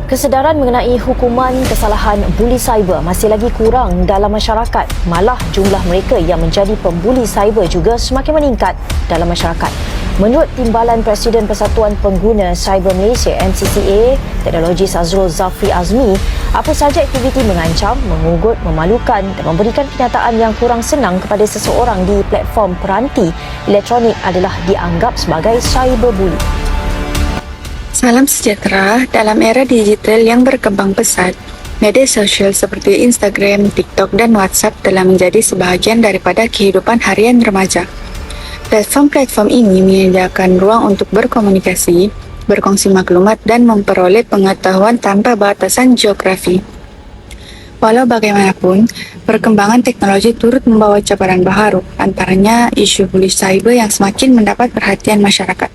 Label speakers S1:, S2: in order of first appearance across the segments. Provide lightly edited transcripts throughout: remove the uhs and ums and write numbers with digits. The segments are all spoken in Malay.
S1: Kesedaran mengenai hukuman kesalahan buli cyber masih lagi kurang dalam masyarakat. Malah jumlah mereka yang menjadi pembuli cyber juga semakin meningkat dalam masyarakat. Menurut Timbalan Presiden Persatuan Pengguna Cyber Malaysia MCCA, Teknologis Azrul Zafri Azmi, apa sahaja aktiviti mengancam, mengugut, memalukan dan memberikan kenyataan yang kurang senang kepada seseorang di platform peranti elektronik adalah dianggap sebagai cyberbully.
S2: Salam sejahtera. Dalam era digital yang berkembang pesat, media sosial seperti Instagram, TikTok, dan WhatsApp telah menjadi sebahagian daripada kehidupan harian remaja. Platform-platform ini menyediakan ruang untuk berkomunikasi, berkongsi maklumat, dan memperoleh pengetahuan tanpa batasan geografi. Walau bagaimanapun, perkembangan teknologi turut membawa cabaran baharu, antaranya isu buli cyber yang semakin mendapat perhatian masyarakat.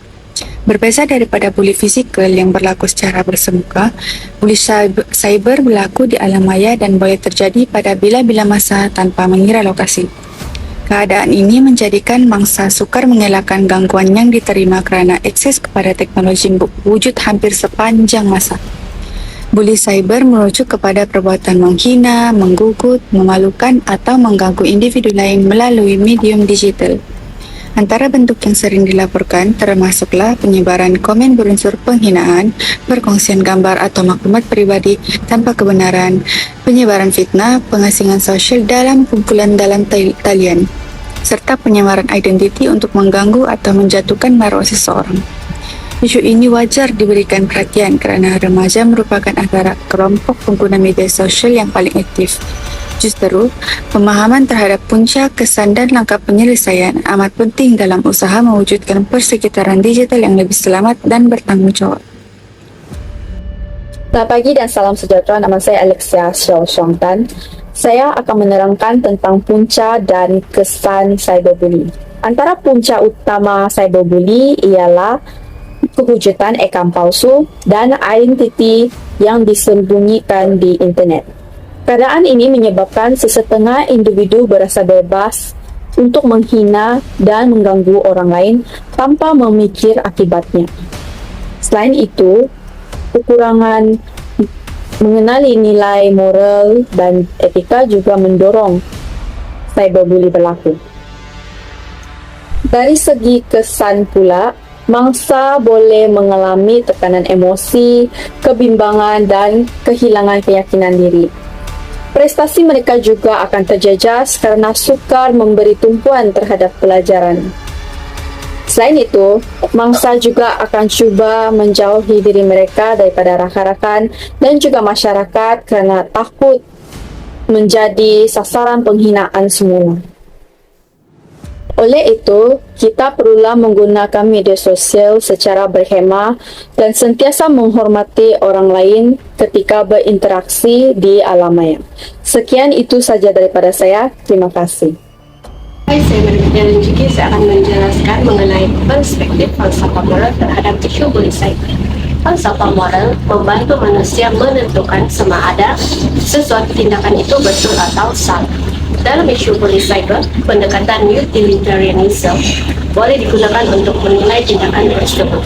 S2: Berbeza daripada buli fizikal yang berlaku secara bersemuka, buli cyber berlaku di alam maya dan boleh terjadi pada bila-bila masa tanpa mengira lokasi. Keadaan ini menjadikan mangsa sukar mengelakkan gangguan yang diterima kerana akses kepada teknologi wujud hampir sepanjang masa. Buli cyber merujuk kepada perbuatan menghina, menggugut, memalukan atau mengganggu individu lain melalui medium digital. Antara bentuk yang sering dilaporkan termasuklah penyebaran komen berunsur penghinaan, perkongsian gambar atau maklumat peribadi tanpa kebenaran, penyebaran fitnah, pengasingan sosial dalam kumpulan dalam talian, serta penyamaran identiti untuk mengganggu atau menjatuhkan maruah seseorang. Isu ini wajar diberikan perhatian kerana remaja merupakan antara kelompok pengguna media sosial yang paling aktif. Justeru, pemahaman terhadap punca, kesan dan langkah penyelesaian amat penting dalam usaha mewujudkan persekitaran digital yang lebih selamat dan bertanggungjawab.
S3: Selamat pagi dan salam sejahtera. Nama saya Alexia Syongtan. Saya akan menerangkan tentang punca dan kesan cyberbully. Antara punca utama cyberbully ialah kewujudan akaun palsu dan identiti yang disembunyikan di internet. Keadaan ini menyebabkan sesetengah individu berasa bebas untuk menghina dan mengganggu orang lain tanpa memikir akibatnya. Selain itu, kekurangan mengenali nilai moral dan etika juga mendorong cyberbully berlaku. Dari segi kesan pula, mangsa boleh mengalami tekanan emosi, kebimbangan dan kehilangan keyakinan diri. Prestasi mereka juga akan terjejas kerana sukar memberi tumpuan terhadap pelajaran. Selain itu, mangsa juga akan cuba menjauhi diri mereka daripada rakan-rakan dan juga masyarakat kerana takut menjadi sasaran penghinaan semula. Oleh itu, kita perlulah menggunakan media sosial secara berhemah dan sentiasa menghormati orang lain ketika berinteraksi di alam maya. Sekian itu saja daripada saya. Terima kasih.
S4: Hai, saya Maria Renjiki. Saya akan menjelaskan mengenai perspektif falsafah moral terhadap isu buli cyber. Falsafah moral membantu manusia menentukan sama ada sesuatu tindakan itu betul atau salah. Dalam isu buli cyber, pendekatan utilitarianism boleh digunakan untuk menilai tindakan tersebut.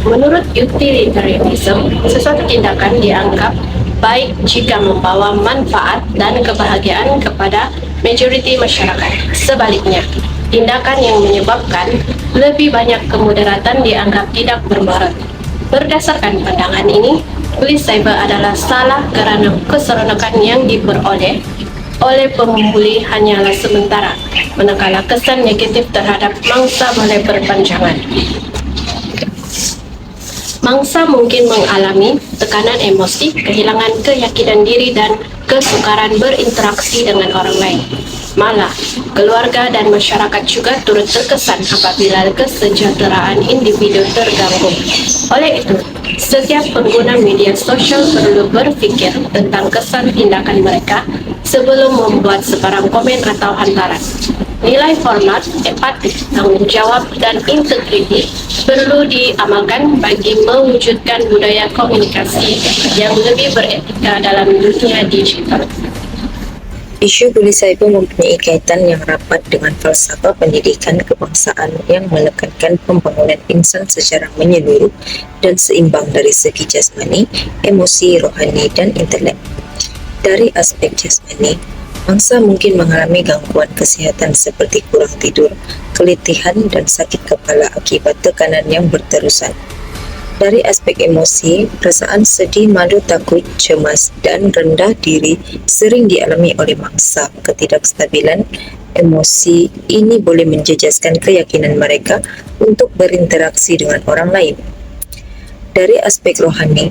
S4: Menurut utilitarianism, sesuatu tindakan dianggap baik jika membawa manfaat dan kebahagiaan kepada majoriti masyarakat. Sebaliknya, tindakan yang menyebabkan lebih banyak kemudaratan dianggap tidak bermudarat. Berdasarkan pandangan ini, buli cyber adalah salah kerana keseronokan yang diperoleh oleh pembuli hanyalah sementara, manakala kesan negatif terhadap mangsa boleh berpanjangan. Mangsa mungkin mengalami tekanan emosi, kehilangan keyakinan diri dan kesukaran berinteraksi dengan orang lain. Malah, keluarga dan masyarakat juga turut terkesan apabila kesejahteraan individu terganggu. Oleh itu, setiap pengguna media sosial perlu berfikir tentang kesan tindakan mereka sebelum membuat sebarang komen atau hantaran. Nilai hormat, empati, tanggungjawab dan integriti perlu diamalkan bagi mewujudkan budaya komunikasi yang lebih beretika dalam dunia digital.
S5: Isu buli cyber mempunyai kaitan yang rapat dengan falsafah pendidikan kebangsaan yang menekankan pembangunan insan secara menyeluruh dan seimbang dari segi jasmani, emosi, rohani dan intelek. Dari aspek jasmani, mangsa mungkin mengalami gangguan kesihatan seperti kurang tidur, keletihan dan sakit kepala akibat tekanan yang berterusan. Dari aspek emosi, perasaan sedih, malu, takut, cemas dan rendah diri sering dialami oleh mangsa. Ketidakstabilan emosi ini boleh menjejaskan keyakinan mereka untuk berinteraksi dengan orang lain. Dari aspek rohani,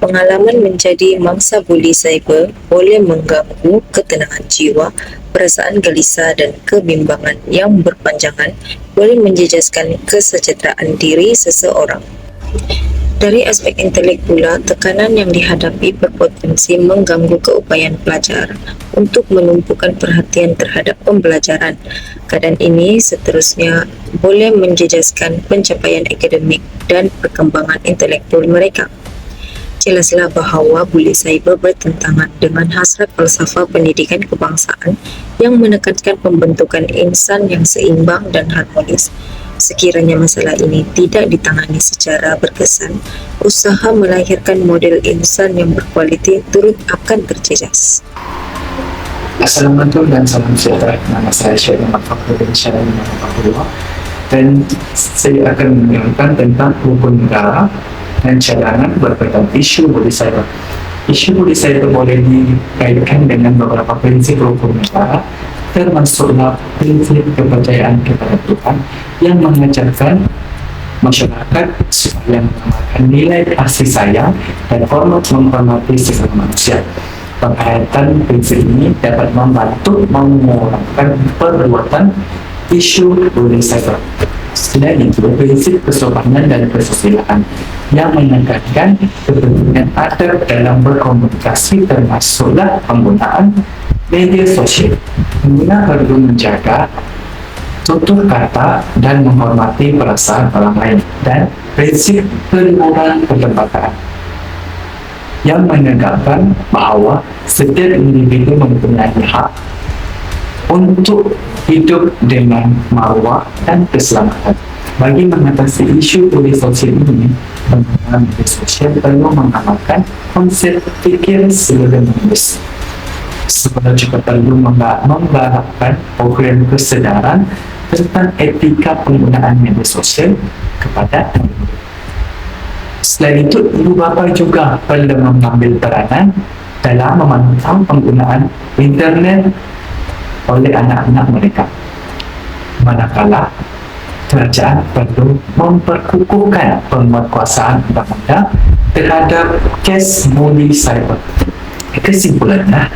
S5: pengalaman menjadi mangsa buli cyber boleh mengganggu ketenangan jiwa, perasaan gelisah dan kebimbangan yang berpanjangan boleh menjejaskan kesejahteraan diri seseorang. Dari aspek intelek pula, tekanan yang dihadapi berpotensi mengganggu keupayaan pelajar untuk menumpukan perhatian terhadap pembelajaran. Keadaan ini seterusnya boleh menjejaskan pencapaian akademik dan perkembangan intelektual mereka. Jelaslah bahawa buli cyber bertentangan dengan hasrat falsafah pendidikan kebangsaan yang menekankan pembentukan insan yang seimbang dan harmonis. Sekiranya masalah ini tidak ditangani secara berkesan, usaha melahirkan model insan yang berkualiti turut akan terjejas.
S6: Assalamualaikum dan salam sejahtera. Nama saya Syed Muhammad Fakhruddin Syarani Mahmudullah dan saya akan menerangkan tentang hukum negara dan cadangan berkaitan isu buli cyber. Isu buli cyber boleh dikaitkan dengan beberapa prinsip hukum negara, termasuklah prinsip kepercayaan kepada Tuhan yang mengajarkan masyarakat supaya mengamalkan nilai kasih sayang dan hormat menghormati sesama manusia. Penghayatan prinsip ini dapat membantu mengurangkan perbuatan isu buli cyber. Selain itu, prinsip kesopanan dan kesusilaan yang menekankan kepentingan adab dalam berkomunikasi termasuklah penggunaan media sosial. Pengguna perlu menjaga tutur kata dan menghormati perasaan orang lain, dan prinsip keluhuran perlembagaan yang menegakkan bahawa setiap individu mempunyai hak untuk hidup dengan maruah dan keselamatan. Bagi mengatasi isu buli sosial ini, pengguna media sosial perlu mengamalkan konsep fikir seluruh manusia. Sekolah juga perlu menggalakkan program kesedaran tentang etika penggunaan media sosial kepada murid. Selain itu, ibu bapa juga perlu mengambil peranan dalam memantau penggunaan internet oleh anak-anak mereka. Manakala kerajaan perlu memperkukuhkan penguatkuasaan undang-undang terhadap kes buli cyber. Kesimpulannya,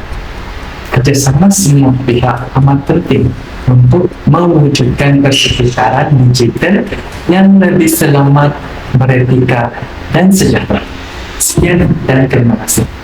S6: kerjasama semua pihak amat penting untuk mewujudkan persekitaran digital yang lebih selamat, beretika dan sejahtera. Sekian dan terima kasih.